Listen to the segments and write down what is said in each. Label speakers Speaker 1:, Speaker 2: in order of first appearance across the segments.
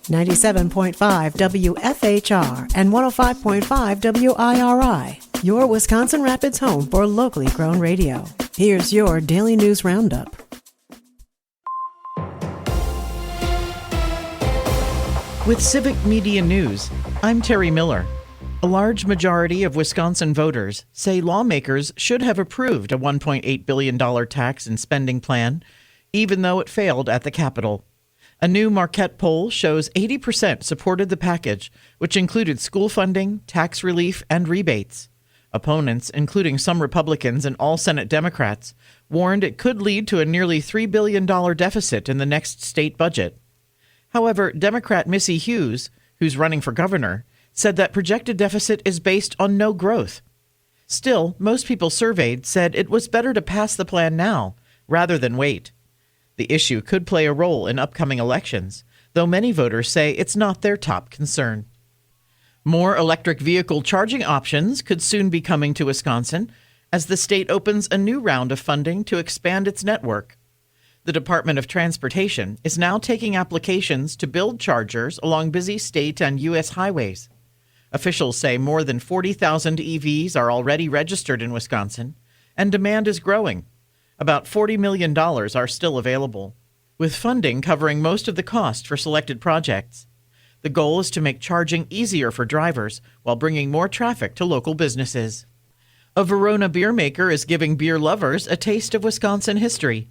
Speaker 1: 97.5 WFHR and 105.5 WIRI, your Wisconsin Rapids home for locally grown radio. Here's your Daily News Roundup.
Speaker 2: With Civic Media News, I'm Terry Miller. A large majority of Wisconsin voters say lawmakers should have approved a $1.8 billion tax and spending plan, even though it failed at the Capitol. A new Marquette poll shows 80% supported the package, which included school funding, tax relief, and rebates. Opponents, including some Republicans and all Senate Democrats, warned it could lead to a nearly $3 billion deficit in the next state budget. However, Democrat Missy Hughes, who's running for governor, said that projected deficit is based on no growth. Still, most people surveyed said it was better to pass the plan now rather than wait. The issue could play a role in upcoming elections, though many voters say it's not their top concern. More electric vehicle charging options could soon be coming to Wisconsin as the state opens a new round of funding to expand its network. The Department of Transportation is now taking applications to build chargers along busy state and U.S. highways. Officials say more than 40,000 EVs are already registered in Wisconsin, and demand is growing. About $40 million are still available, with funding covering most of the cost for selected projects. The goal is to make charging easier for drivers while bringing more traffic to local businesses. A Verona beer maker is giving beer lovers a taste of Wisconsin history.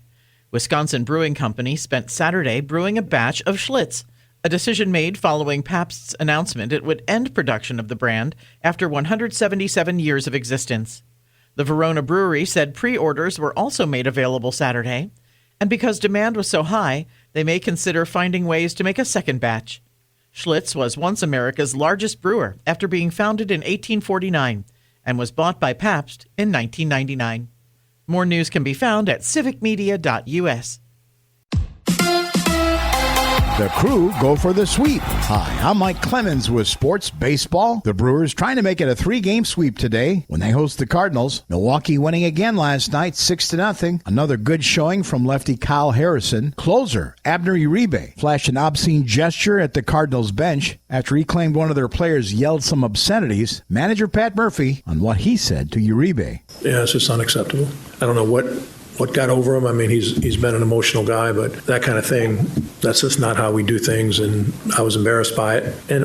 Speaker 2: Wisconsin Brewing Company spent Saturday brewing a batch of Schlitz, a decision made following Pabst's announcement it would end production of the brand after 177 years of existence. The Verona Brewery said pre-orders were also made available Saturday, and because demand was so high, they may consider finding ways to make a second batch. Schlitz was once America's largest brewer after being founded in 1849 and was bought by Pabst in 1999. More news can be found at civicmedia.us.
Speaker 3: The Crew go for the sweep. Hi, I'm Mike Clemens with Sports Baseball. The Brewers trying to make it a 3-game sweep today when they host the Cardinals. Milwaukee winning again last night, 6-0. Another good showing from lefty Kyle Harrison. Closer, Abner Uribe, flashed an obscene gesture at the Cardinals bench after he claimed one of their players yelled some obscenities. Manager Pat Murphy on what he said to Uribe.
Speaker 4: Yeah, it's just unacceptable. I don't know what got over him. I mean, he's been an emotional guy, but that kind of thing, that's just not how we do things, and I was embarrassed by it. And,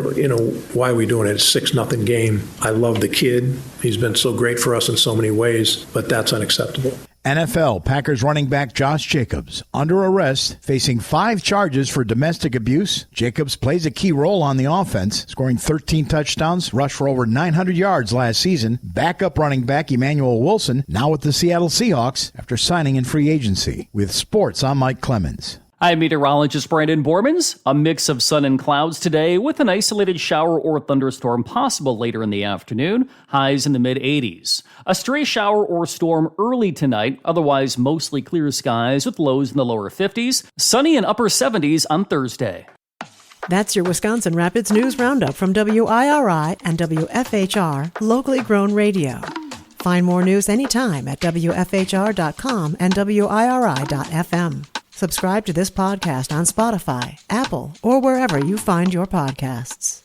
Speaker 4: why are we doing it? It's a 6-0 game. I love the kid. He's been so great for us in so many ways, but that's unacceptable.
Speaker 3: NFL Packers running back Josh Jacobs under arrest, facing 5 charges for domestic abuse. Jacobs plays a key role on the offense, scoring 13 touchdowns, rushed for over 900 yards last season. Backup running back Emmanuel Wilson, now with the Seattle Seahawks after signing in free agency. With sports, I'm Mike Clemens.
Speaker 5: I'm meteorologist Brandon Bormans. A mix of sun and clouds today with an isolated shower or thunderstorm possible later in the afternoon, highs in the mid-80s. A stray shower or storm early tonight, otherwise mostly clear skies with lows in the lower 50s, sunny and upper 70s on Thursday.
Speaker 1: That's your Wisconsin Rapids News Roundup from WIRI and WFHR, locally grown radio. Find more news anytime at WFHR.com and WIRI.FM. Subscribe to this podcast on Spotify, Apple, or wherever you find your podcasts.